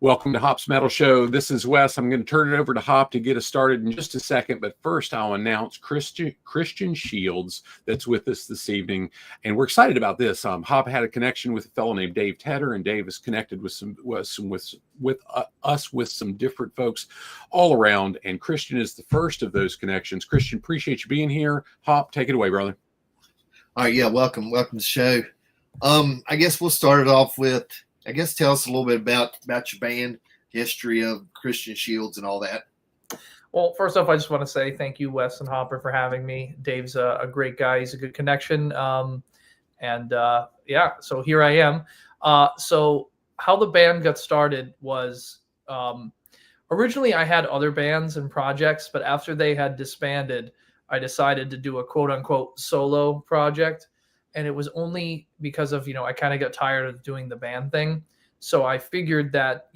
Welcome to Hop's Metal Show. This is Wes. I'm going to turn it over to Hop to get us started in just a second. But first, I'll announce Christian Shields that's with us this evening. And we're excited about this. Hop had a connection with a fellow named Dave Tedder, and Dave is connected with us with some different folks all around. And Christian is the first of those connections. Christian, appreciate you being here. Hop, take it away, brother. All right. Yeah. Welcome to the show. I guess we'll start it off with, tell us a little bit about your band, history of Christian Shields and all that. Well, first off, I just want to say thank you, Wes and Hopper, for having me. Dave's a great guy. He's a good connection. So here I am. So how the band got started was originally I had other bands and projects, but after they had disbanded, I decided to do a quote-unquote solo project. And it was only because of, I kind of got tired of doing the band thing. So I figured that,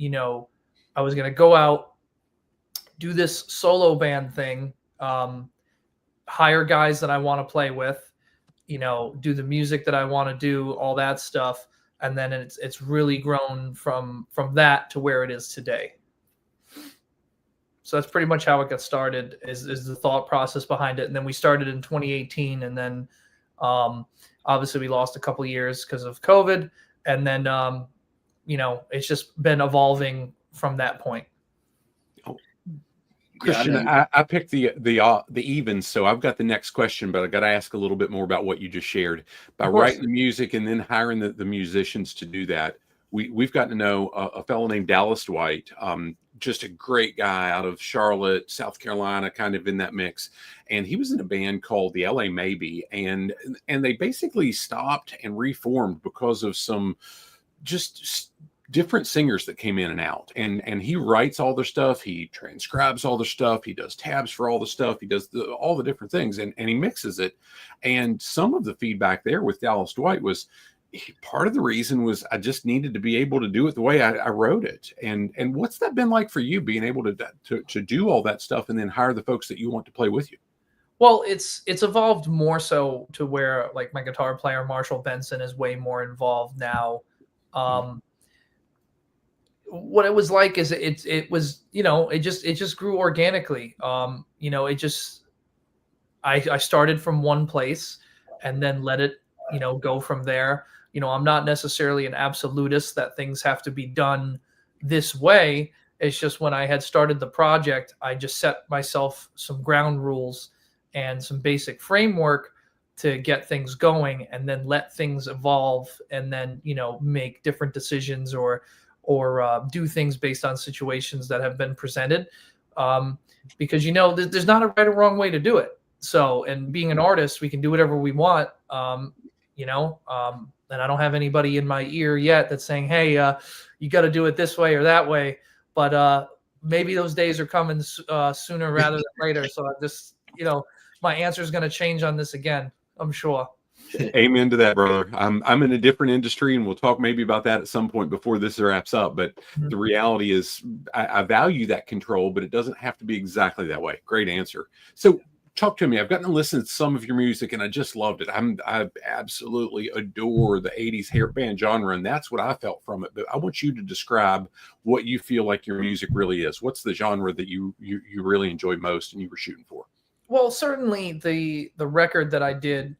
I was going to go out, do this solo band thing, hire guys that I want to play with, do the music that I want to do, all that stuff. And then it's really grown from that to where it is today. So that's pretty much how it got started is the thought process behind it. And then we started in 2018 and then, obviously, we lost a couple of years because of COVID, and then it's just been evolving from that point. Christian, I picked the evens, so I've got the next question, but I got to ask a little bit more about what you just shared. By writing the music and then hiring the musicians to do that, we've gotten to know a fellow named Dallas Dwight, just a great guy out of Charlotte, South Carolina, kind of in that mix. And he was in a band called the LA Maybe, and they basically stopped and reformed because of some just different singers that came in and out. And he writes all their stuff, he transcribes all their stuff, he does tabs for all the stuff, he does all the different things, and he mixes it. And some of the feedback there with Dallas Dwight was, part of the reason was I just needed to be able to do it the way I wrote it. And what's that been like for you, being able to do all that stuff and then hire the folks that you want to play with you? Well, it's evolved more so to where like my guitar player, Marshall Benson, is way more involved now. What it was like is it was, it just grew organically. I started from one place and then let it, go from there. I'm not necessarily an absolutist that things have to be done this way. It's just when I had started the project, I just set myself some ground rules and some basic framework to get things going, and then let things evolve, and then, make different decisions or do things based on situations that have been presented. Because, there's not a right or wrong way to do it. So, and being an artist, we can do whatever we want. And I don't have anybody in my ear yet that's saying, hey, you got to do it this way or that way. But maybe those days are coming sooner rather than later. So I just, my answer is going to change on this again, I'm sure. Amen to that, brother. I'm in a different industry, and we'll talk maybe about that at some point before this wraps up. But the reality is I value that control, but it doesn't have to be exactly that way. Great answer. So talk to me. I've gotten to listen to some of your music, and I just loved it. I absolutely adore the 80s hair band genre, and that's what I felt from it. But I want you to describe what you feel like your music really is. What's the genre that you really enjoy most and you were shooting for? Well, certainly the record that I did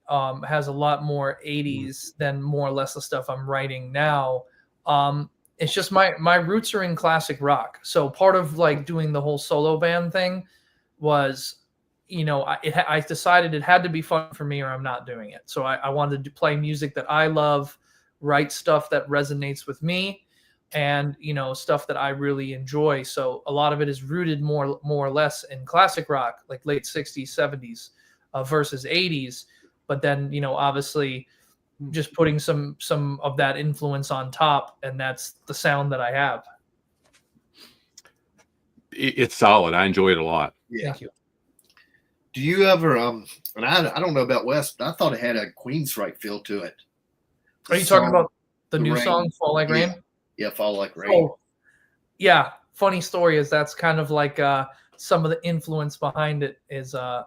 has a lot more 80s than more or less the stuff I'm writing now. It's just my roots are in classic rock. So part of like doing the whole solo band thing was, I decided it had to be fun for me or I'm not doing it. So I wanted to play music that I love, write stuff that resonates with me, and, stuff that I really enjoy. So a lot of it is rooted more or less in classic rock, like late 60s, 70s versus 80s. But then, obviously just putting some of that influence on top, and that's the sound that I have. It's solid. I enjoy it a lot. Yeah. Thank you. Do you ever, and I don't know about Wes, but I thought it had a Queensryche feel to it. Are you talking about the new song, Fall Like Rain? Yeah, Fall Like Rain. Oh, yeah. Funny story is that's kind of like some of the influence behind it is, I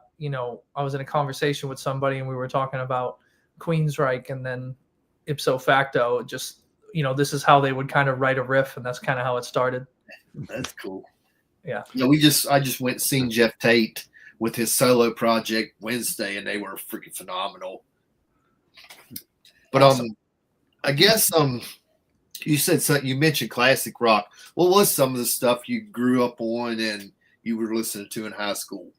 was in a conversation with somebody and we were talking about Queensryche, and then ipso facto, just, this is how they would kind of write a riff, and that's kind of how it started. That's cool. Yeah. Yeah, I just went and seen Jeff Tate with his solo project Wednesday, and they were freaking phenomenal. But Awesome. I guess you said something. You mentioned classic rock. What was some of the stuff you grew up on and you were listening to in high school?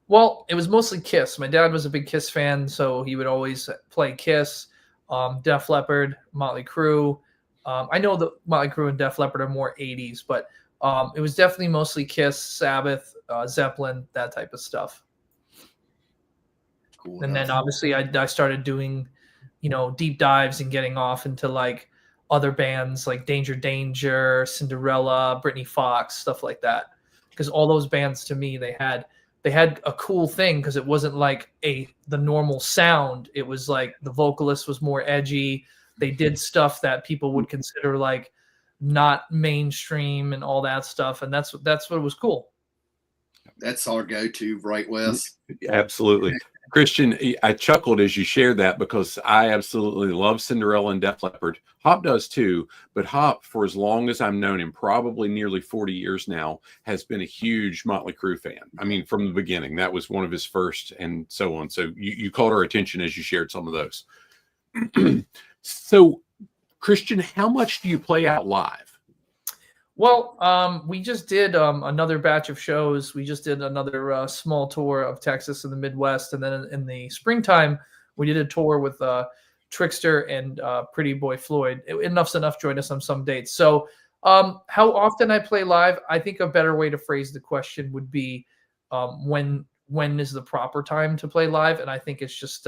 Well, it was mostly Kiss. My dad was a big Kiss fan, so he would always play Kiss, Def Leppard, Motley Crue. I know that Motley Crue and Def Leppard are more 80s, but it was definitely mostly Kiss, Sabbath, Zeppelin, that type of stuff. Cool. And then obviously I started doing, deep dives and getting off into like other bands like Danger, Cinderella, Britney Fox, stuff like that. Because all those bands to me, they had a cool thing because it wasn't like the normal sound. It was like the vocalist was more edgy. They did stuff that people would consider like not mainstream and all that stuff. And that's what was cool. That's our go-to, right, Wes? Absolutely. Christian, I chuckled as you shared that because I absolutely love Cinderella and Def Leppard. Hop does too, but Hop, for as long as I've known him, probably nearly 40 years now, has been a huge Motley Crue fan. I mean, from the beginning, that was one of his first and so on. So you caught our attention as you shared some of those. So, Christian, how much do you play out live? Well, we just did another batch of shows. We just did another small tour of Texas and the Midwest. And then in the springtime, we did a tour with Trickster and Pretty Boy Floyd. Enough's Enough joined us on some dates. So how often I play live, I think a better way to phrase the question would be when is the proper time to play live? And I think it's just,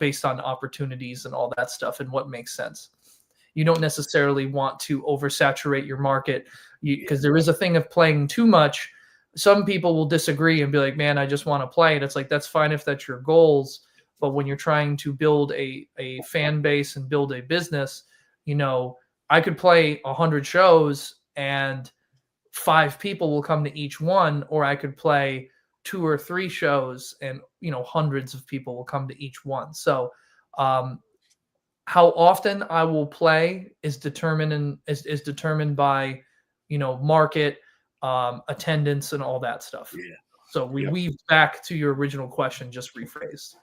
based on opportunities and all that stuff and what makes sense. You don't necessarily want to oversaturate your market because there is a thing of playing too much. Some people will disagree and be like, man, I just want to play. And it's like, that's fine if that's your goals. But when you're trying to build a fan base and build a business, I could play 100 shows and 5 people will come to each one, or I could play 2 or 3 shows and, hundreds of people will come to each one. So, how often I will play is determined by, market, attendance, and all that stuff. Yeah. So we weave back to your original question, just rephrased.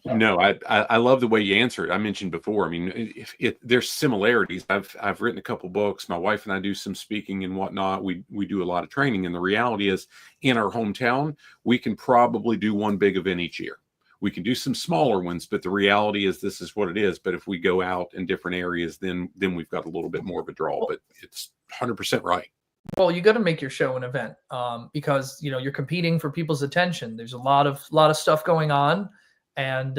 No, I love the way you answered. I mentioned before. I mean, there's similarities. I've written a couple books. My wife and I do some speaking and whatnot. We do a lot of training, and the reality is, in our hometown, we can probably do one big event each year. We can do some smaller ones, but the reality is this is what it is. But if we go out in different areas, then we've got a little bit more of a draw. But it's 100% right. Well, you got to make your show an event because you're competing for people's attention. There's a lot of stuff going on, and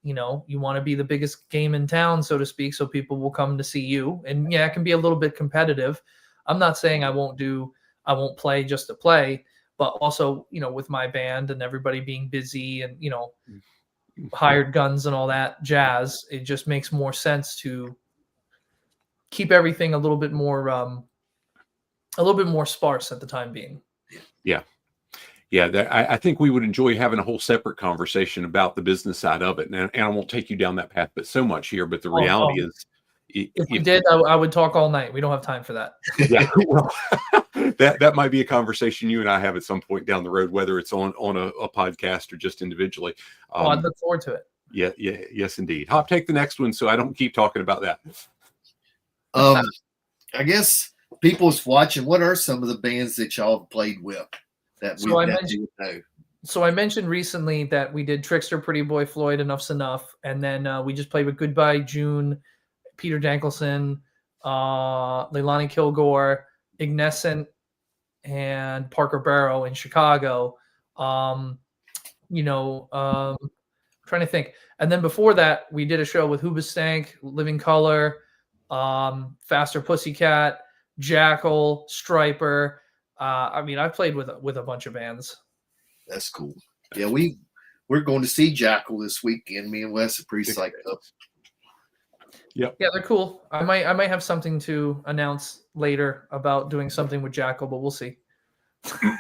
you want to be the biggest game in town, so to speak, so people will come to see you. And yeah, it can be a little bit competitive. I'm not saying I won't play just to play. But also, with my band and everybody being busy and, hired guns and all that jazz, it just makes more sense to keep everything a little bit more sparse at the time being. Yeah. Yeah. I think we would enjoy having a whole separate conversation about the business side of it. And I won't take you down that path, but so much here. But the reality is, if we did, I would talk all night. We don't have time for that. Yeah. Well, that might be a conversation you and I have at some point down the road, whether it's on a podcast or just individually. I'd look forward to it. Yeah. Yes, indeed. Hop, take the next one so I don't keep talking about that. I guess people's watching. What are some of the bands that y'all have played with that we know? So I mentioned recently that we did Trickster, Pretty Boy Floyd, Enough's Enough, and then we just played with Goodbye June, Peter Dankelson, Leilani Kilgore, Ignescent, and Parker Barrow in Chicago. Trying to think. And then before that, we did a show with Hoobastank, Living Color, Faster Pussycat, Jackal, Striper. I've played with a bunch of bands. That's cool. Yeah, we're going to see Jackal this weekend. Me and Wes are pretty psyched up. Yep. Yeah, they're cool. I might have something to announce later about doing something with Jackal, but we'll see.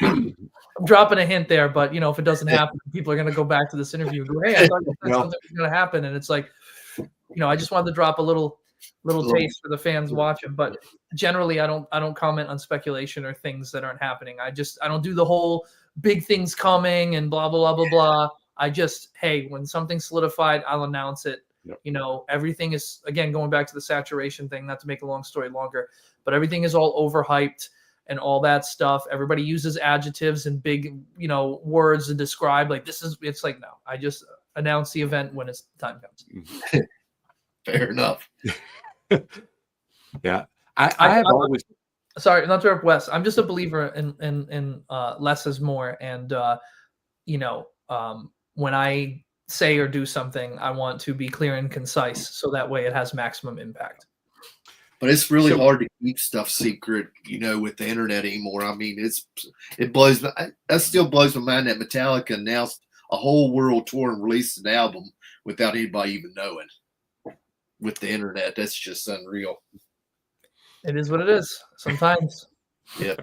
I'm dropping a hint there, but if it doesn't happen, people are going to go back to this interview and go, "Hey, I thought something was going to happen," and it's like, I just wanted to drop a little little taste for the fans watching. But generally, I don't comment on speculation or things that aren't happening. I don't do the whole big things coming and blah blah blah blah blah. I just, hey, when something's solidified, I'll announce it. Yep. You know, everything is, again, going back to the saturation thing, not to make a long story longer, but everything is all overhyped and all that stuff. Everybody uses adjectives and big, you know, words to describe, like, this is, it's like, no, I just announce the event when it's time comes. Fair enough. Yeah. I have always, sorry, not to interrupt Wes. I'm just a believer in less is more. And, you know, when I say or do something, I want to be clear and concise, so that way it has maximum impact. But it's really hard to keep stuff secret, you know, with the internet anymore. I mean, that still blows my mind that Metallica announced a whole world tour and released an album without anybody even knowing. With the internet, that's just unreal. It is what it is sometimes. Yeah.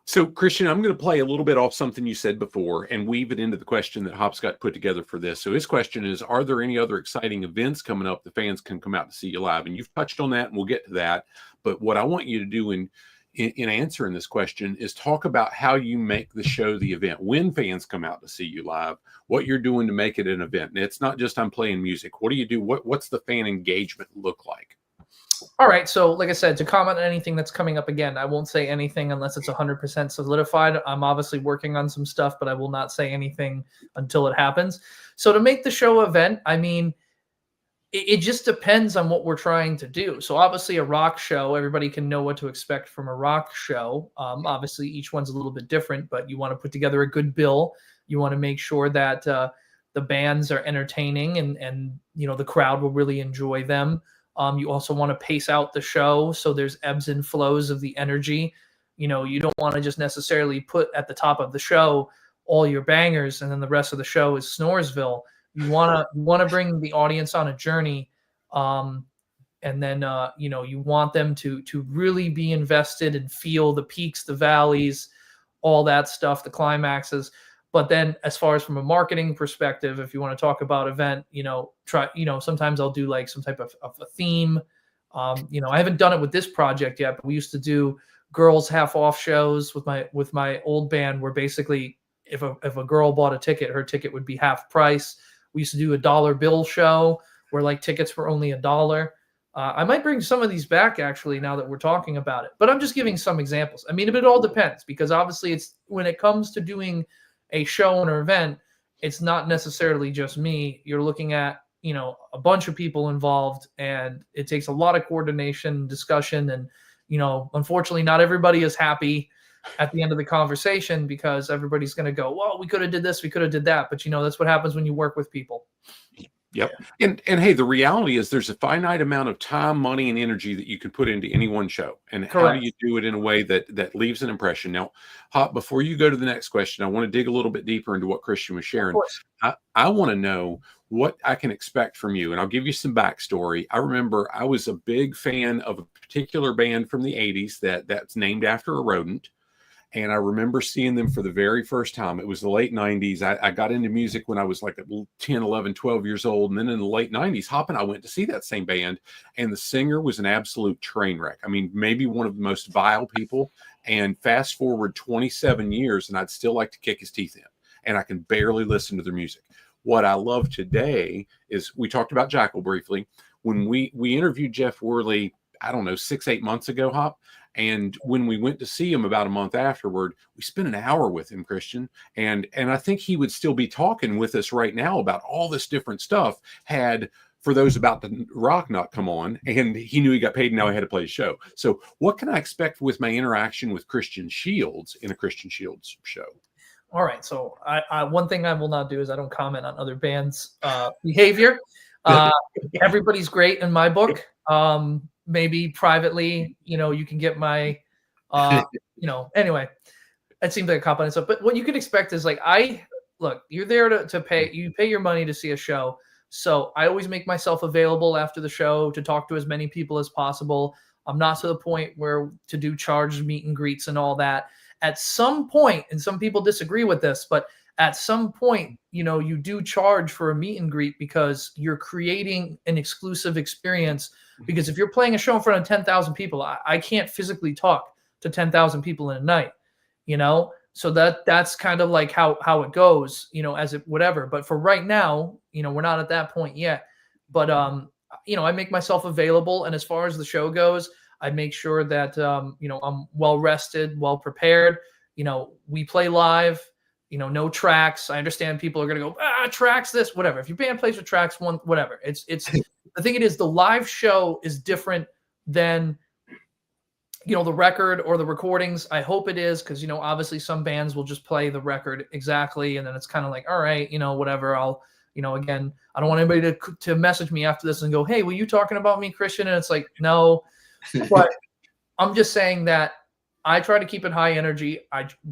So, Christian, I'm going to play a little bit off something you said before and weave it into the question that Hopscott put together for this. So his question is, are there any other exciting events coming up the fans can come out to see you live? And you've touched on that, and we'll get to that. But what I want you to do in answering this question is talk about how you make the show the event. When fans come out to see you live, what you're doing to make it an event. And it's not just I'm playing music. What do you do? What's the fan engagement look like? All right. So like I said, to comment on anything that's coming up, again, I won't say anything unless it's 100% solidified. I'm obviously working on some stuff, but I will not say anything until it happens. So to make the show event, I mean, it just depends on what we're trying to do. So obviously a rock show, everybody can know what to expect from a rock show. Obviously each one's a little bit different, but you want to put together a good bill. You want to make sure that the bands are entertaining and you know, the crowd will really enjoy them. You also want to pace out the show so there's ebbs and flows of the energy. You know, you don't want to just necessarily put at the top of the show all your bangers and then the rest of the show is Snoresville. You want to bring the audience on a journey, and then you know, you want them to really be invested and feel the peaks, the valleys, all that stuff, the climaxes. But then as far as from a marketing perspective, if you want to talk about event, you know, sometimes I'll do like some type of a theme. You know, I haven't done it with this project yet, but we used to do girls half off shows with my old band, where basically if a girl bought a ticket, her ticket would be half price. We used to do a dollar bill show where like tickets were only $1. I might bring some of these back actually now that we're talking about it, but I'm just giving some examples. I mean, it all depends, because obviously it's when it comes to doing a show or an event, it's not necessarily just me. You're looking at, you know, a bunch of people involved, and it takes a lot of coordination, discussion, and, you know, unfortunately not everybody is happy at the end of the conversation, because everybody's going to go, well, we could have did this, we could have did that. But, you know, that's what happens when you work with people. Yep. And hey, the reality is there's a finite amount of time, money, and energy that you can put into any one show. And Correct. How do you do it in a way that leaves an impression? Now, Hop, before you go to the next question, I want to dig a little bit deeper into what Christian was sharing. I want to know what I can expect from you. And I'll give you some backstory. I remember I was a big fan of a particular band from the 80s that's named after a rodent. And I remember seeing them for the very first time. It was the late 90s. I got into music when I was like 10, 11, 12 years old. And then in the late 90s, Hop and I went to see that same band. And the singer was an absolute train wreck. I mean, maybe one of the most vile people. And fast forward 27 years, and I'd still like to kick his teeth in. And I can barely listen to their music. What I love today is, we talked about Jackal briefly. When we interviewed Jeff Worley, I don't know, 6-8 months ago, Hop. And when we went to see him about a month afterward, we spent an hour with him, Christian. And I think he would still be talking with us right now about all this different stuff, had, for those about the rock, not come on. And he knew he got paid, and now he had to play a show. So what can I expect with my interaction with Christian Shields in a Christian Shields show? All right. So I one thing I will not do is I don't comment on other bands' behavior. Everybody's great in my book. Maybe privately, you know, you can get my, you know, anyway, it seems like a cop on stuff. But what you can expect is like, look, you're there to pay, you pay your money to see a show. So I always make myself available after the show to talk to as many people as possible. I'm not to the point where to do charged meet and greets and all that. At some point, and some people disagree with this, but at some point, you do charge for a meet and greet because you're creating an exclusive experience. Because if you're playing a show in front of 10,000 people, I can't physically talk to 10,000 people in a night, so that's kind of like how it goes, as it whatever. But for right now, we're not at that point yet. But I make myself available, and as far as the show goes, I make sure that I'm well rested, well prepared. We play live. No tracks. I understand people are gonna go, tracks this, whatever. If your band plays with tracks, whatever. It's the thing. It is the live show is different than the record or the recordings. I hope it is, because obviously some bands will just play the record exactly, and then it's kind of like, all right, whatever. I'll again, I don't want anybody to message me after this and go, hey, were you talking about me, Christian? And it's like, no. But I'm just saying that I try to keep it high energy.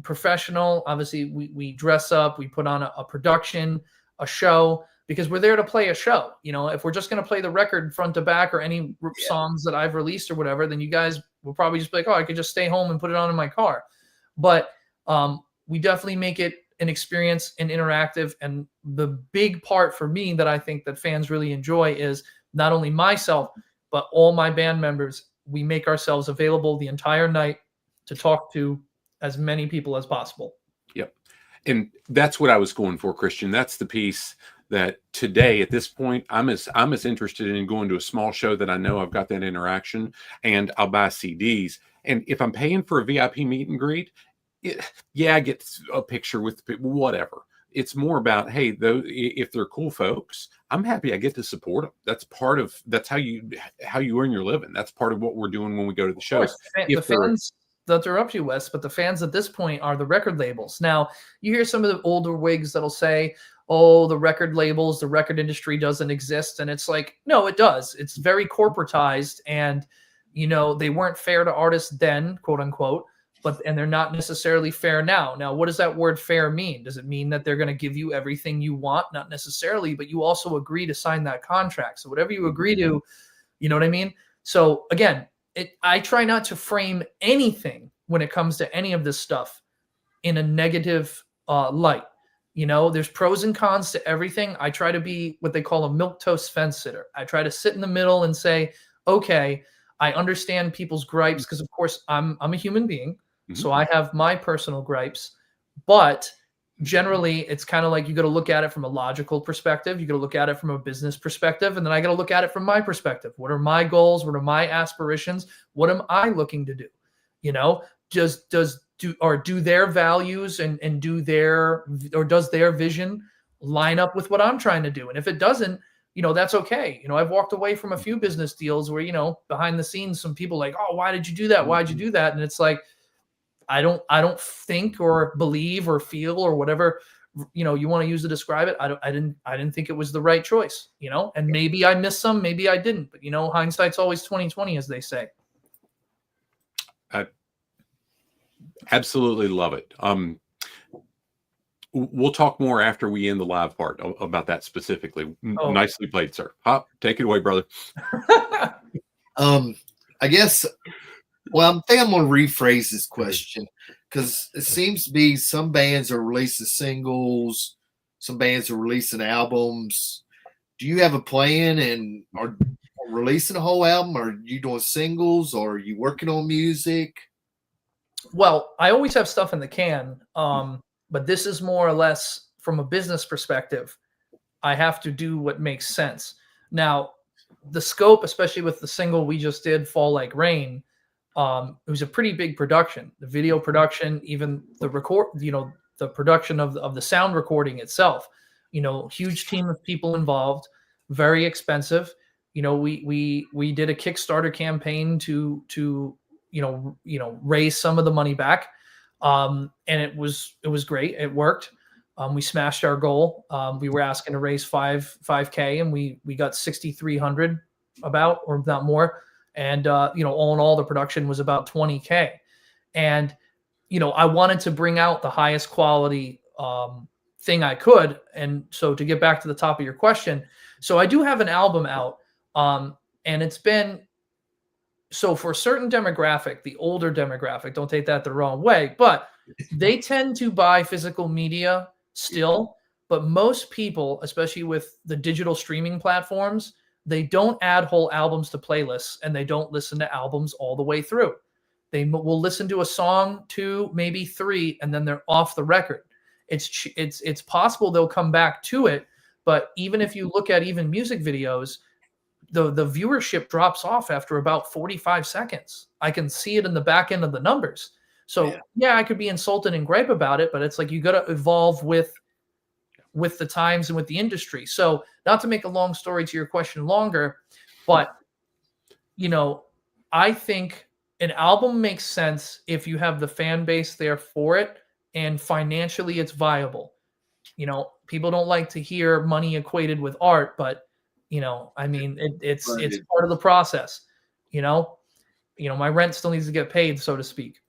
Professional. Obviously, we dress up. We put on a production, a show, because we're there to play a show. If we're just going to play the record front to back or any songs that I've released or whatever, then you guys will probably just be like, oh, I could just stay home and put it on in my car. But we definitely make it an experience and interactive. And the big part for me that I think that fans really enjoy is not only myself, but all my band members. We make ourselves available the entire night to talk to as many people as possible. Yep. And that's what I was going for, Christian. That's the piece that today, at this point, I'm as interested in going to a small show that I know I've got that interaction, and I'll buy CDs. And if I'm paying for a VIP meet and greet, I get a picture with people, whatever. It's more about, hey, though, if they're cool folks, I'm happy I get to support them. That's how you earn your living. That's part of what we're doing when we go to the shows. The fans that they're up to, Wes, but the fans at this point are the record labels. Now, you hear some of the older wigs that'll say, oh, the record labels, the record industry doesn't exist. And it's like, no, it does. It's very corporatized, and, they weren't fair to artists then, quote unquote, and they're not necessarily fair now. Now, what does that word fair mean? Does it mean that they're going to give you everything you want? Not necessarily, but you also agree to sign that contract. So whatever you agree to, you know what I mean? So again, I try not to frame anything when it comes to any of this stuff in a negative light. There's pros and cons to everything. I try to be what they call a milquetoast fence sitter. I try to sit in the middle and say, okay, I understand people's gripes, because of course I'm a human being. Mm-hmm. So I have my personal gripes, but generally it's kind of like, you got to look at it from a logical perspective. You got to look at it from a business perspective. And then I got to look at it from my perspective. What are my goals? What are my aspirations? What am I looking to do? Do their values and does their vision line up with what I'm trying to do? And if it doesn't, that's okay. I've walked away from a few business deals where, behind the scenes, some people like, oh, why did you do that? Why'd you do that? And it's like, I don't think or believe or feel or whatever, you want to use to describe it. I didn't think it was the right choice, and maybe I missed some, maybe I didn't, but hindsight's always 20/20, as they say. I absolutely love it. We'll talk more after we end the live part about that specifically. Oh. Nicely played, sir. Hop, take it away, brother. I guess, I think I'm going to rephrase this question, because it seems to be some bands are releasing singles, some bands are releasing albums. Do you have a plan and are releasing a whole album? Or are you doing singles, or are you working on music? Well, I always have stuff in the can. But this is more or less from a business perspective. I have to do what makes sense. Now, the scope, especially with the single we just did, Fall Like Rain, it was a pretty big production. The video production, even the the production of the sound recording itself, huge team of people involved, very expensive. We did a Kickstarter campaign to raise some of the money back. And it was great. It worked. We smashed our goal. We were asking to raise 5K, and we got 6,300 about, or not more. And, all in all, the production was about 20K. And, I wanted to bring out the highest quality, thing I could. And so to get back to the top of your question, so I do have an album out, and it's been, so for a certain demographic, the older demographic, don't take that the wrong way, but they tend to buy physical media still, but most people, especially with the digital streaming platforms, they don't add whole albums to playlists, and they don't listen to albums all the way through. They will listen to a song, 2, maybe 3, and then they're off the record. It's possible they'll come back to it, but even if you look at even music videos, the viewership drops off after about 45 seconds. I can see it in the back end of the numbers. So yeah, I could be insulted and gripe about it, but it's like you got to evolve with the times and with the industry. So not to make a long story to your question longer, but I think an album makes sense if you have the fan base there for it and financially it's viable. People don't like to hear money equated with art, but it's part of the process. My rent still needs to get paid, so to speak.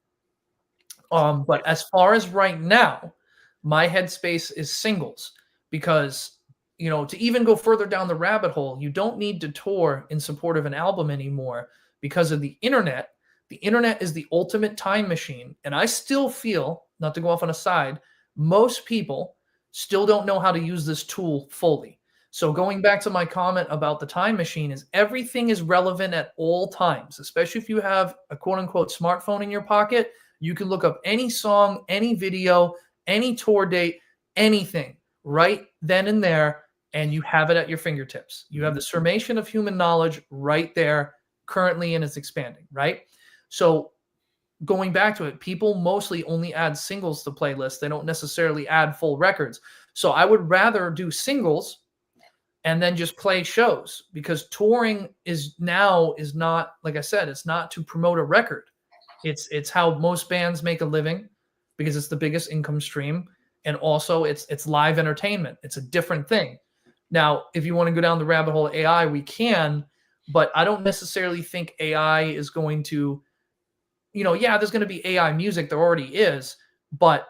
But as far as right now, my headspace is singles, because to even go further down the rabbit hole, you don't need to tour in support of an album anymore because of the internet. The internet is the ultimate time machine, and I still feel, not to go off on a side, most people still don't know how to use this tool fully. So going back to my comment about the time machine, is everything is relevant at all times, especially if you have a quote unquote smartphone in your pocket. You can look up any song, any video, any tour date, anything right then and there, and you have it at your fingertips. You have the summation of human knowledge right there currently, and it's expanding, right? So going back to it, people mostly only add singles to playlists. They don't necessarily add full records. So I would rather do singles and then just play shows, because touring is not, like I said, it's not to promote a record. It's how most bands make a living, because it's the biggest income stream, and also it's live entertainment. It's a different thing. Now, if you want to go down the rabbit hole of AI, we can, but I don't necessarily think AI is going to, there's going to be AI music. There already is, but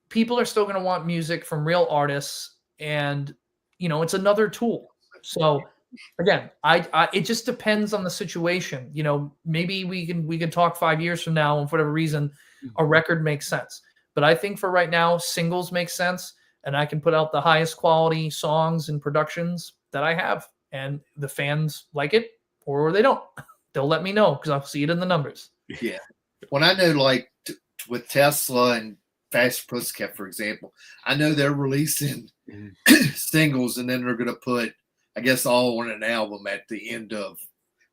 people are still going to want music from real artists, and it's another tool. So again, it just depends on the situation. Maybe we can talk 5 years from now, and for whatever reason, a record makes sense. But I think for right now, singles make sense, and I can put out the highest quality songs and productions that I have, and the fans like it or they don't. They'll let me know, because I'll see it in the numbers. Yeah. When I know, like with Tesla and Fast Pussycat, for example, I know they're releasing singles, and then they're going to put, I guess, all on an album at the end of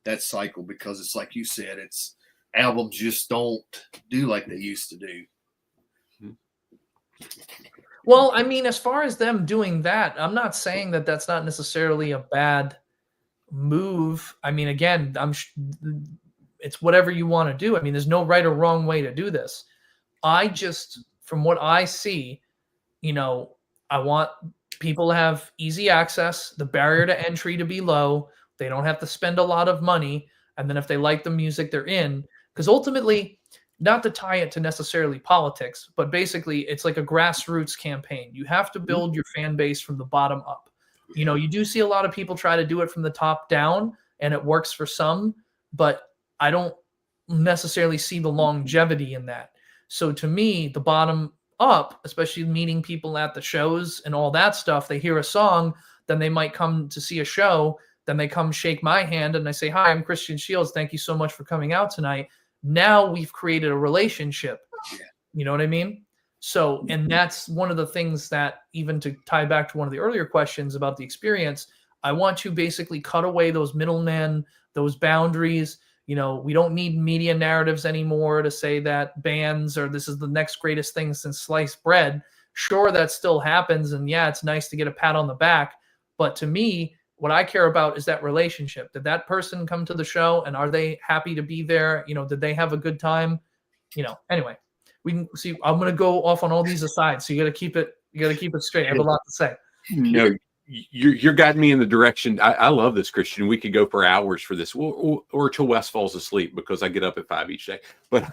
that cycle, because it's like you said, it's albums just don't do like they used to do. Well, I mean, as far as them doing that, I'm not saying that that's not necessarily a bad move. I mean, again, it's whatever you want to do. I mean, there's no right or wrong way to do this. I just, from what I see, I want people to have easy access, the barrier to entry to be low. They don't have to spend a lot of money. And then if they like the music they're in, because ultimately, not to tie it to necessarily politics, but basically it's like a grassroots campaign. You have to build your fan base from the bottom up. You do see a lot of people try to do it from the top down, and it works for some, but I don't necessarily see the longevity in that. So to me, the bottom up, especially meeting people at the shows and all that stuff, they hear a song, then they might come to see a show, then they come shake my hand and I say, "Hi, I'm Christian Shields. Thank you so much for coming out tonight." Now we've created a relationship. You know what I mean? So, and that's one of the things that, even to tie back to one of the earlier questions about the experience, I want to basically cut away those middlemen, those boundaries. We don't need media narratives anymore to say that bands or this is the next greatest thing since sliced bread. Sure, that still happens. And yeah, it's nice to get a pat on the back. But to me, what I care about is that relationship. Did that person come to the show, and are they happy to be there? Did they have a good time? Anyway, we can see. I'm going to go off on all these asides, so you got to keep it straight. I have a lot to say. No, you're guiding me in the direction. I love this, Christian. We could go for hours for this, or till Wes falls asleep, because I get up at 5 each day. But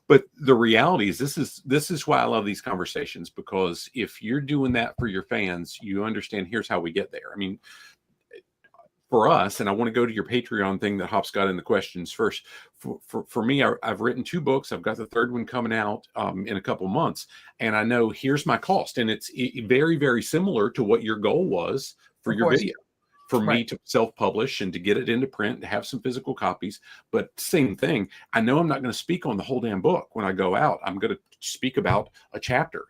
but the reality is, this is why I love these conversations, because if you're doing that for your fans, you understand. Here's how we get there. I mean, for us, and I want to go to your Patreon thing that Hops got in the questions first. For me, I've written 2 books. I've got the 3rd one coming out in a couple months, and I know here's my cost, and it's very, very similar to what your goal was for your video. For me to self-publish and to get it into print, to have some physical copies. But same thing, I know I'm not going to speak on the whole damn book when I go out. I'm going to speak about a chapter,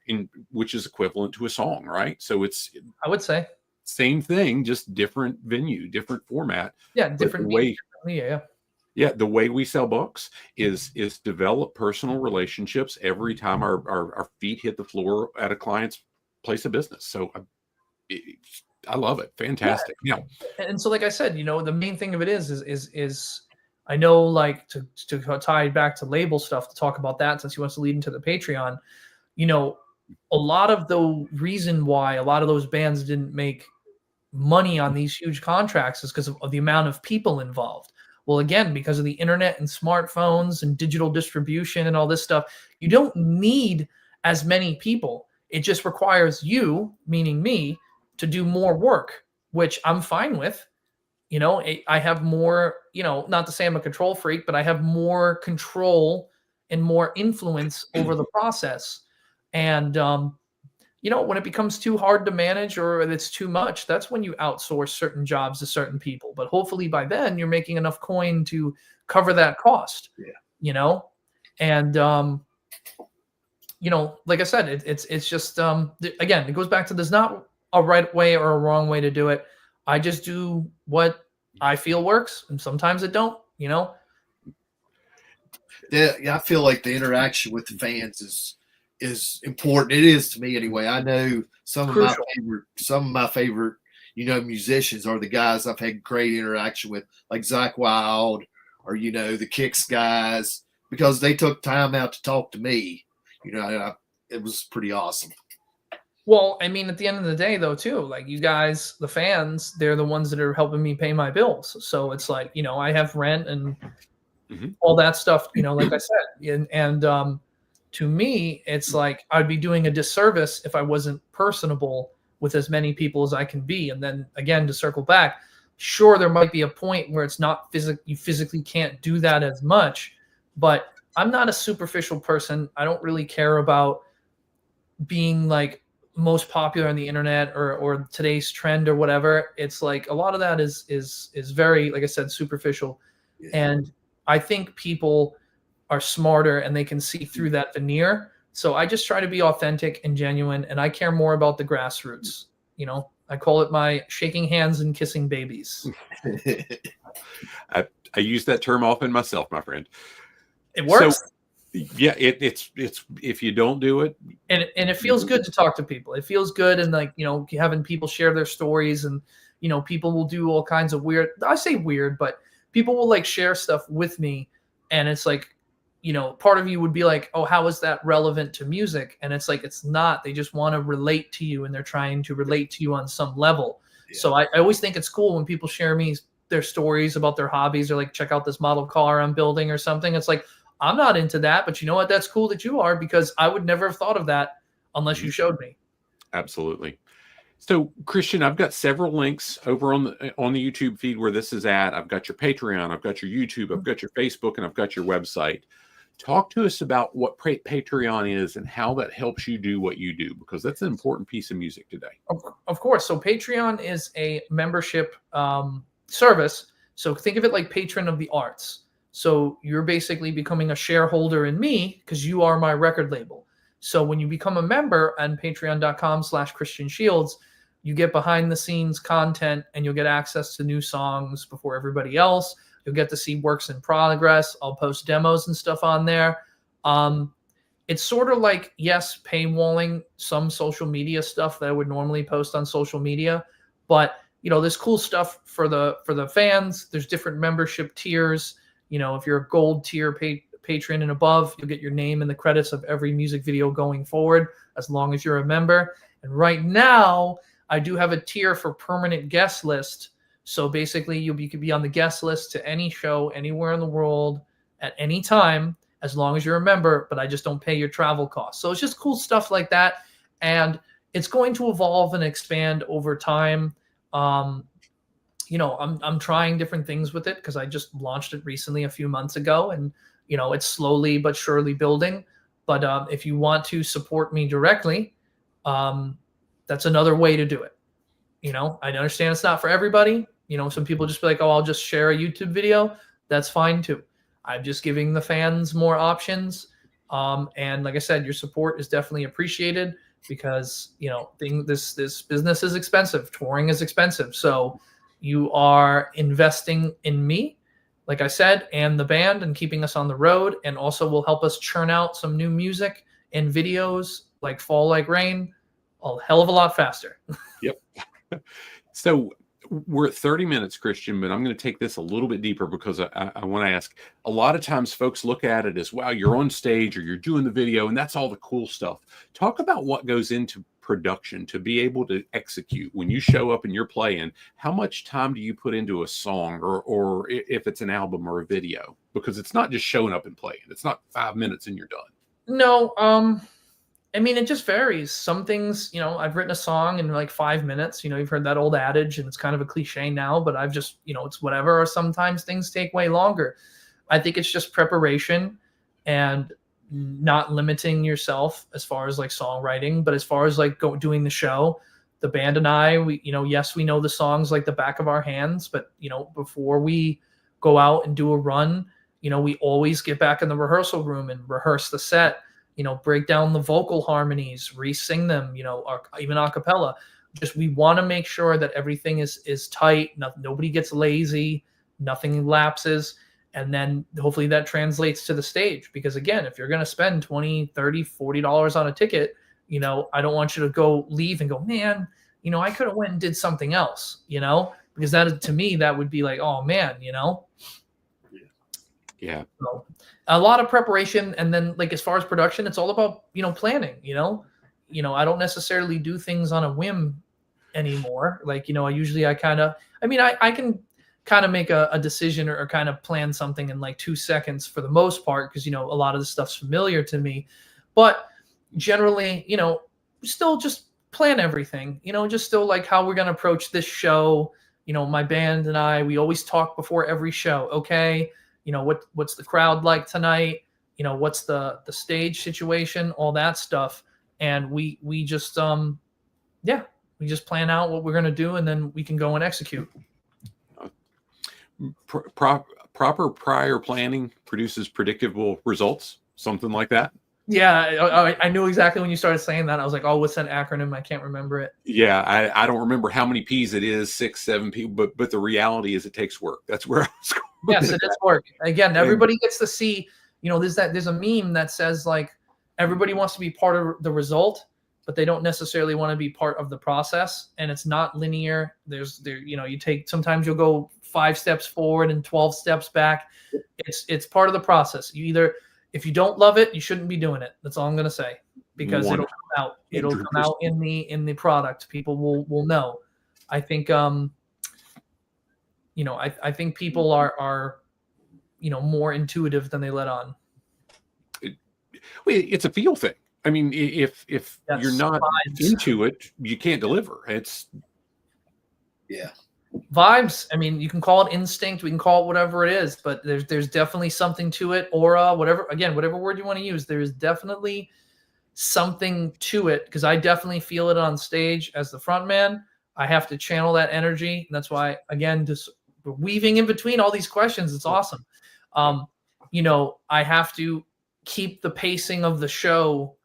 which is equivalent to a song, right? So it's, I would say, same thing, just different venue, different format. Yeah, different way. Yeah. Yeah, the way we sell books is develop personal relationships every time our feet hit the floor at a client's place of business. So I love it. Fantastic. Yeah. And so, like I said, the main thing of it is I know, like, to tie it back to label stuff, to talk about that, since he wants to lead into the Patreon, a lot of the reason why a lot of those bands didn't make money on these huge contracts is because of the amount of people involved. Well, again, because of the internet and smartphones and digital distribution and all this stuff, you don't need as many people. It just requires you, meaning me, to do more work, which I'm fine with. I have more, not to say I'm a control freak, but I have more control and more influence over the process. And, when it becomes too hard to manage or it's too much, that's when you outsource certain jobs to certain people. But hopefully by then you're making enough coin to cover that cost. Yeah. And, like I said, it's just, again, it goes back to, there's not a right way or a wrong way to do it. I just do what I feel works, and sometimes it don't, Yeah, I feel like the interaction with the fans is important. It is to me anyway. I know some of my favorite, musicians are the guys I've had great interaction with, like Zakk Wylde or the Kicks guys, because they took time out to talk to me. It was pretty awesome. Well, I mean, at the end of the day, though, too, like, you guys, the fans, they're the ones that are helping me pay my bills. So it's like, I have rent and all that stuff, like I said. And to me, it's like I'd be doing a disservice if I wasn't personable with as many people as I can be. And then, again, to circle back, sure, there might be a point where it's not you physically can't do that as much. But I'm not a superficial person. I don't really care about being, like, most popular on the internet or today's trend or whatever. It's like a lot of that is very, like I said, superficial. Yeah. And I think people are smarter and they can see through that veneer. So I just try to be authentic and genuine, and I care more about the grassroots. I call it my shaking hands and kissing babies. I use that term often myself, my friend. It works. So, yeah, it's if you don't do it, and it feels good to talk to people. It feels good, and, like, having people share their stories, and people will do all kinds of weird. I say weird, but people will, like, share stuff with me, and it's like, part of you would be like, oh, how is that relevant to music? And it's like, it's not. They just want to relate to you, and they're trying to relate to you on some level. Yeah. So I always think it's cool when people share me their stories about their hobbies, or like, check out this model car I'm building or something. It's like, I'm not into that, but you know what? That's cool that you are, because I would never have thought of that unless you showed me. Absolutely. So, Christian, I've got several links over on the YouTube feed where this is at. I've got your Patreon, I've got your YouTube, I've got your Facebook, and I've got your website. Talk to us about what Patreon is and how that helps you do what you do, because that's an important piece of music today. Of course. So Patreon is a membership service. So think of it like patron of the arts. So you're basically becoming a shareholder in me because you are my record label. So when you become a member on patreon.com/Christian Shields, you get behind the scenes content, and you'll get access to new songs before everybody else. You'll get to see works in progress. I'll post demos and stuff on there. It's sort of like, yes, paywalling some social media stuff that I would normally post on social media, but there's cool stuff for the fans. There's different membership tiers. If you're a gold tier patron and above, you'll get your name in the credits of every music video going forward, as long as you're a member. And right now, I do have a tier for permanent guest list. So basically, you could be on the guest list to any show anywhere in the world at any time, as long as you're a member, but I just don't pay your travel costs. So it's just cool stuff like that. And it's going to evolve and expand over time. I'm trying different things with it because I just launched it recently a few months ago, and it's slowly but surely building. But if you want to support me directly, that's another way to do it. I understand it's not for everybody. Some people just be like, oh, I'll just share a YouTube video. That's fine too. I'm just giving the fans more options. And like I said, your support is definitely appreciated because, this business is expensive. Touring is expensive. So you are investing in me, like I said, and the band, and keeping us on the road, and also will help us churn out some new music and videos like Fall Like Rain a hell of a lot faster. Yep. So we're at 30 minutes, Christian, but I'm going to take this a little bit deeper because I want to ask, a lot of times folks look at it as, wow, you're on stage or you're doing the video and that's all the cool stuff. Talk about what goes into production to be able to execute when you show up and you're playing. How much time do you put into a song or if it's an album or a video? Because it's not just showing up and playing. It's not 5 minutes and you're done. No, it just varies. Some things, I've written a song in like 5 minutes. You've heard that old adage, and it's kind of a cliche now, but I've just, it's whatever. Or sometimes things take way longer. I think it's just preparation and not limiting yourself as far as like songwriting, but as far as like doing the show, the band and I, we, yes, we know the songs like the back of our hands, but before we go out and do a run, we always get back in the rehearsal room and rehearse the set. Break down the vocal harmonies, re-sing them, or even a cappella. Just we want to make sure that everything is tight, nobody gets lazy, nothing lapses, and then hopefully that translates to the stage. Because again, if you're going to spend $20, $30, $40 on a ticket, I don't want you to leave and go, man, I could have went and did something else, because that, to me, that would be like, oh man, Yeah. So, a lot of preparation, and then like as far as production, it's all about planning. I don't necessarily do things on a whim anymore. Like I can kind of make a decision or kind of plan something in like 2 seconds for the most part, because a lot of the stuff's familiar to me. But generally, still just plan everything. Just still like how we're gonna approach this show. My band and I, we always talk before every show. Okay. What's the crowd like tonight? What's the stage situation, all that stuff. And we just, we just plan out what we're going to do, and then we can go and execute. Proper prior planning produces predictable results, something like that. Yeah, I knew exactly when you started saying that. I was like, oh, what's that acronym? I can't remember it. Yeah, I don't remember how many P's it is, 6, 7 P, but the reality is it takes work. That's where I was going. Yes, it is work. Again, everybody gets to see, there's a meme that says like everybody wants to be part of the result, but they don't necessarily want to be part of the process. And it's not linear. Sometimes you'll go 5 steps forward and 12 steps back. It's part of the process. If you don't love it, you shouldn't be doing it. That's all I'm going to say, because it'll come out. It'll come out in the product. People will know. I think, I think people are more intuitive than they let on. It's a feel thing. I mean, if you're not into it, you can't deliver. Vibes. I mean, you can call it instinct, we can call it whatever it is, but there's definitely something to it. Aura, whatever word you want to use, there is definitely something to it, because I definitely feel it on stage as the front man. I have to channel that energy, and that's why, again, just weaving in between all these questions, it's awesome. I have to keep the pacing of the show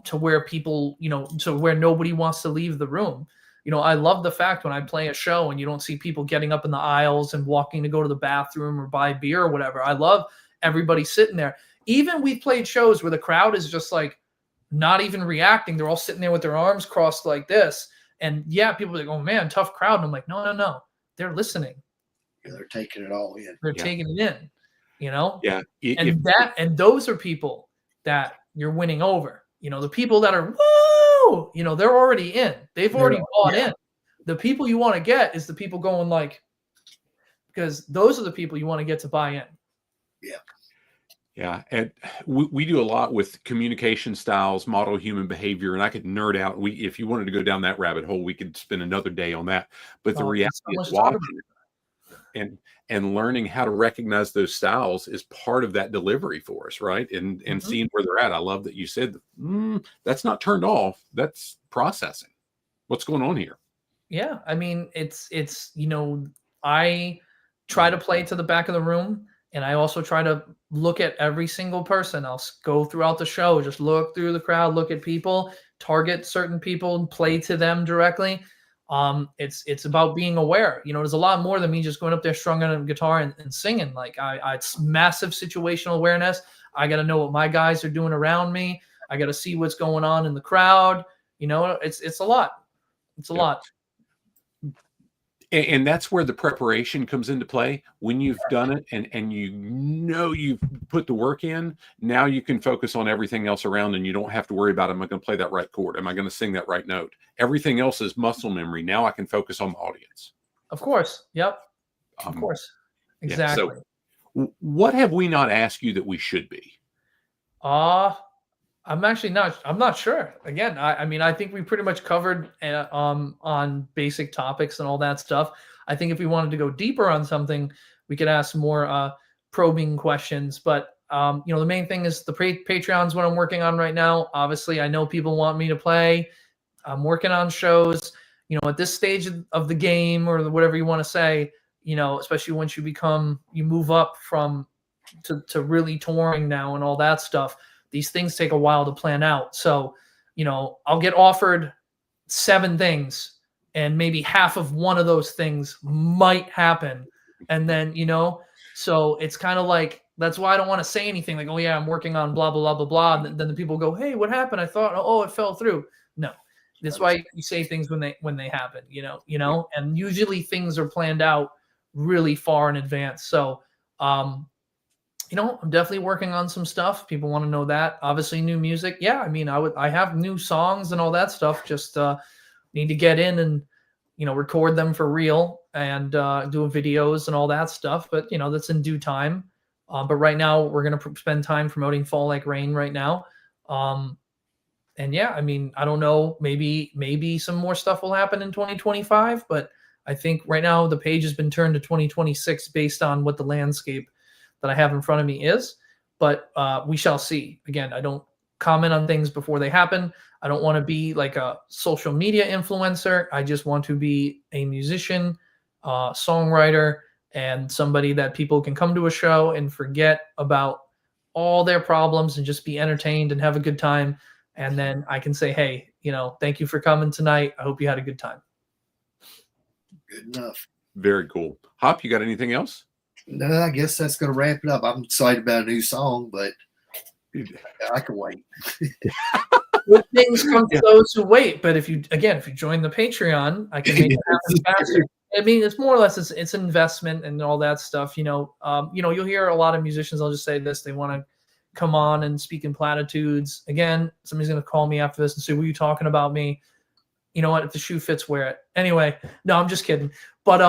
to where people, to where nobody wants to leave the room. I love the fact when I play a show and you don't see people getting up in the aisles and walking to go to the bathroom or buy beer or whatever. I love everybody sitting there. Even we've played shows where the crowd is just like not even reacting. They're all sitting there with their arms crossed like this. And yeah, people are like, oh man, tough crowd. And I'm like, no. They're listening. Yeah, they're taking it all in. They're taking it in, Yeah. And those are people that you're winning over. The people that are, woo, they're already in. They've already bought in. The people you want to get is the people going like, because those are the people you want to get to buy in. Yeah. Yeah, and we do a lot with communication styles, model human behavior, and I could nerd out. If you wanted to go down that rabbit hole, we could spend another day on that. But the There's reality so is much to talk about. watching and learning how to recognize those styles is part of that delivery for us, right? And Mhm. seeing where they're at. I love that you said that's not turned off. That's processing. What's going on here? Yeah, I mean, I try to play to the back of the room, and I also try to look at every single person. Go throughout the show, just look through the crowd, look at people, target certain people, and play to them directly. It's about being aware. There's a lot more than me just going up there strumming on a guitar and singing. Like it's massive situational awareness. I got to know what my guys are doing around me. I got to see what's going on in the crowd. It's a lot. It's a Yep. lot. And that's where the preparation comes into play. When you've done it and you've put the work in, now you can focus on everything else around, and you don't have to worry about, am I going to play that right chord? Am I going to sing that right note? Everything else is muscle memory. Now I can focus on the audience. Of course. Yep. Of course. Exactly. Yeah, so what have we not asked you that we should be? I'm not sure. Again, I mean, I think we pretty much covered on basic topics and all that stuff. I think if we wanted to go deeper on something, we could ask more probing questions. But the main thing is the Patreon's what I'm working on right now. Obviously, I know people want me to play. I'm working on shows. At this stage of the game, or whatever you want to say, especially once you move up to really touring now and all that stuff. These things take a while to plan out. So, I'll get offered 7 things, and maybe half of one of those things might happen. And then, so it's kind of like, that's why I don't want to say anything like, oh yeah, I'm working on blah, blah, blah, blah, blah. And then the people go, hey, what happened? I thought, oh, it fell through. No, that's why you say things when they happen, and usually things are planned out really far in advance. So, I'm definitely working on some stuff. People want to know that. Obviously, new music. Yeah, I mean, I have new songs and all that stuff. Just need to get in and record them for real and do videos and all that stuff. But that's in due time. But right now, we're gonna spend time promoting Fall Like Rain right now. And yeah, I mean, I don't know. Maybe some more stuff will happen in 2025. But I think right now the page has been turned to 2026 based on what the landscape that I have in front of me is, but we shall see. Again, I don't comment on things before they happen. I don't want to be like a social media influencer. I just want to be a musician, songwriter, and somebody that people can come to a show and forget about all their problems and just be entertained and have a good time. And then I can say, hey, thank you for coming tonight. I hope you had a good time. Good enough. Very cool. Hop, you got anything else? No, I guess that's going to wrap it up. I'm excited about a new song, but I can wait. Good things come to those who wait. But if you join the Patreon, I can make it happen faster. I mean, it's more or less it's an investment and all that stuff. You'll hear a lot of musicians. I'll just say this: they want to come on and speak in platitudes. Again, somebody's going to call me after this and say, "Were you talking about me?" You know what? If the shoe fits, wear it. Anyway, no, I'm just kidding. But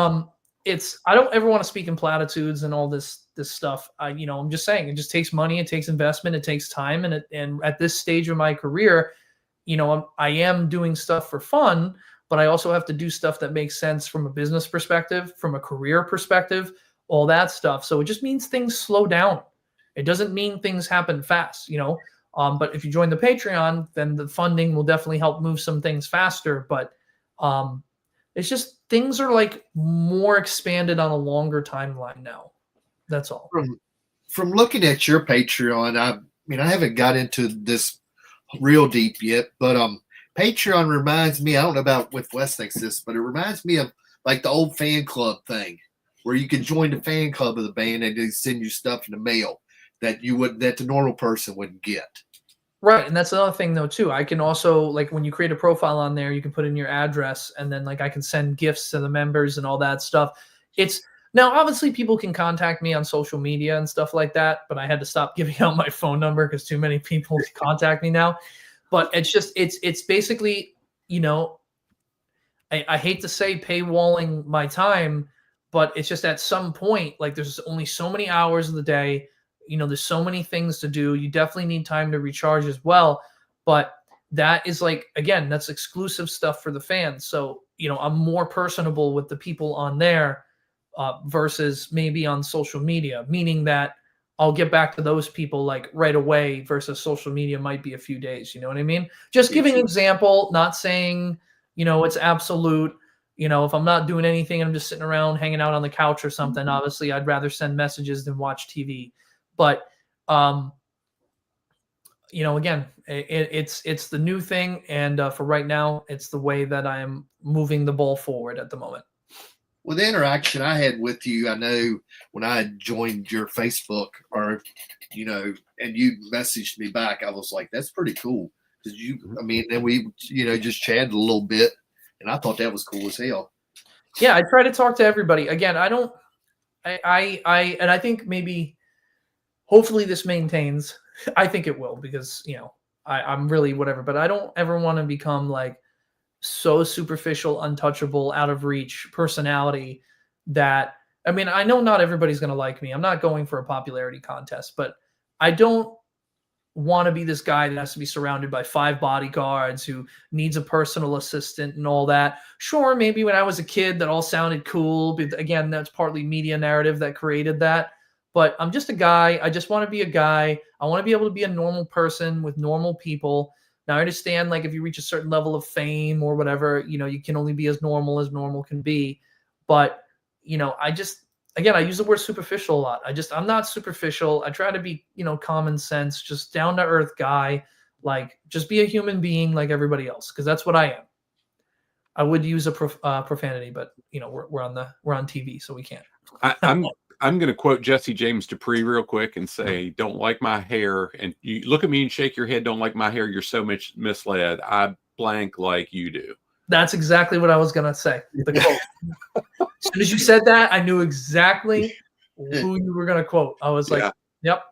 I don't ever want to speak in platitudes and all this stuff. I'm just saying it just takes money, it takes investment, it takes time, and at this stage of my career, I am doing stuff for fun, but I also have to do stuff that makes sense from a business perspective, from a career perspective, all that stuff. So it just means things slow down. It doesn't mean things happen fast, But if you join the Patreon, then the funding will definitely help move some things faster. But it's just things are like more expanded on a longer timeline now. That's all. From looking at your Patreon, I haven't got into this real deep yet, but Patreon reminds me, I don't know about what Wes thinks this, but it reminds me of like the old fan club thing where you can join the fan club of the band and they send you stuff in the mail that the normal person wouldn't get. Right. And that's another thing though, too. I can also, like, when you create a profile on there, you can put in your address and then like I can send gifts to the members and all that stuff. Now, obviously people can contact me on social media and stuff like that, but I had to stop giving out my phone number because too many people contact me now. But it's basically, I hate to say paywalling my time, but it's just at some point, like there's only so many hours of the day. there's so many things to do. You definitely need time to recharge as well. But that is like, again, that's exclusive stuff for the fans. So, I'm more personable with the people on there versus maybe on social media, meaning that I'll get back to those people like right away versus social media might be a few days. You know what I mean? Just giving an example, not saying, it's absolute. If I'm not doing anything and I'm just sitting around hanging out on the couch or something, obviously I'd rather send messages than watch TV. But, again, it's the new thing. And for right now, it's the way that I'm moving the ball forward at the moment. With the interaction I had with you, I know when I had joined your Facebook and you messaged me back, I was like, that's pretty cool. Cause then we, just chatted a little bit and I thought that was cool as hell. Yeah. I try to talk to everybody. Again, and I think maybe hopefully this maintains. I think it will because, I'm really whatever, but I don't ever want to become like so superficial, untouchable, out of reach personality that, I know not everybody's going to like me. I'm not going for a popularity contest, but I don't want to be this guy that has to be surrounded by 5 bodyguards who needs a personal assistant and all that. Sure, maybe when I was a kid that all sounded cool, but again, that's partly media narrative that created that. But I'm just a guy. I just want to be a guy. I want to be able to be a normal person with normal people. Now, I understand, like, if you reach a certain level of fame or whatever, you can only be as normal can be. But, I use the word superficial a lot. I'm not superficial. I try to be, common sense, just down to earth guy, like just be a human being like everybody else. Cause that's what I am. I would use a profanity, but we're on TV, so we can't. I'm going to quote Jesse James Dupree real quick and say, don't like my hair. And you look at me and shake your head. Don't like my hair. You're so much misled. I blank like you do. That's exactly what I was going to say. The quote. As soon as you said that, I knew exactly who you were going to quote. I was like, yep.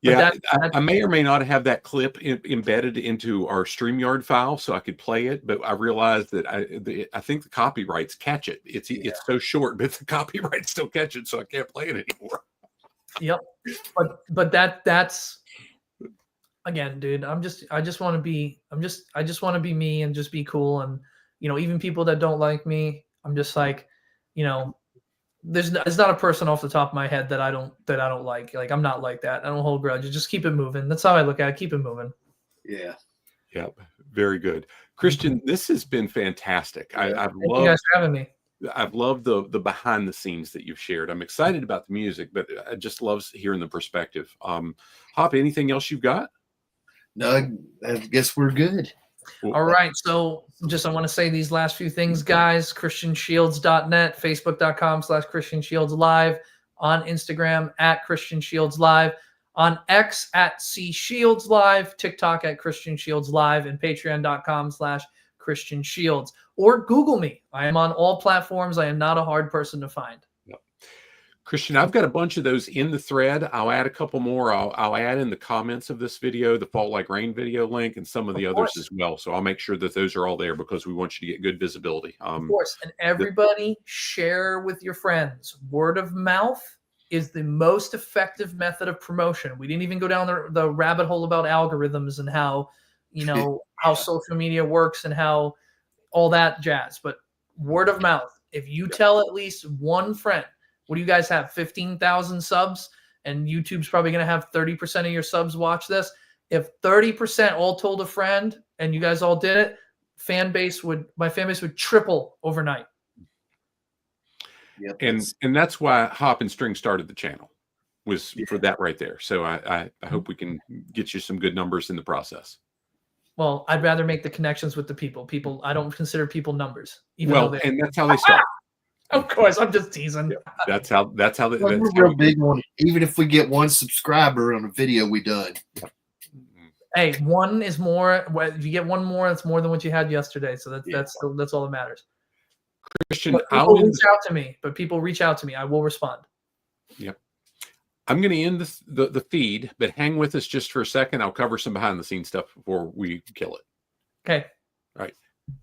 Yeah, I may or may not have that clip embedded into our StreamYard file so I could play it, but I realized that I think the copyrights catch it. It's so short, but the copyrights still catch it, so I can't play it anymore. Yep, but that's again, dude. I just want to be me and just be cool, and even people that don't like me, I'm just like, there's not a person off the top of my head that I don't like. Like, I'm not like that. I don't hold grudges. Just keep it moving. That's how I look at it. Keep it moving. Yeah. Yep. Very good. Christian, this has been fantastic. I've Thank loved you guys for having me. I've loved the behind the scenes that you've shared. I'm excited about the music, but I just love hearing the perspective. Hop, anything else you've got? No, I guess we're good. All right. So I want to say these last few things, guys. ChristianShields.net, Facebook.com/ChristianShieldsLive, on Instagram @ChristianShieldsLive, on X @CShieldsLive, TikTok @ChristianShieldsLive, and Patreon.com/ChristianShields. Or Google me. I am on all platforms. I am not a hard person to find. Christian, I've got a bunch of those in the thread. I'll add a couple more. I'll add in the comments of this video, the Fall Like Rain video link, and some of the others as well. So I'll make sure that those are all there because we want you to get good visibility. Of course. And everybody share with your friends. Word of mouth is the most effective method of promotion. We didn't even go down the rabbit hole about algorithms and how, how social media works and how all that jazz. But word of mouth, if you tell at least one friend, what do you guys have? 15,000 subs, and YouTube's probably going to have 30% of your subs watch this. If 30% all told a friend and you guys all did it, my fan base would triple overnight. Yep. And that's why Hop and String started the channel, was for that right there. So I hope we can get you some good numbers in the process. Well, I'd rather make the connections with the people. I don't consider people numbers. And that's how they start. Of course, I'm just teasing. Yeah, that's how we're real big one. Even if we get one subscriber on a video we done. Hey, one is more. If you get one more, it's more than what you had yesterday. So that's all that matters. Christian, people reach out to me, but people reach out to me. I will respond. Yep. I'm going to end the feed, but hang with us just for a second. I'll cover some behind the scenes stuff before we kill it. Okay. All right.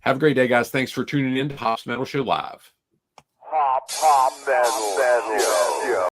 Have a great day, guys. Thanks for tuning in to Hop's Metal Show Live. Hop Metal.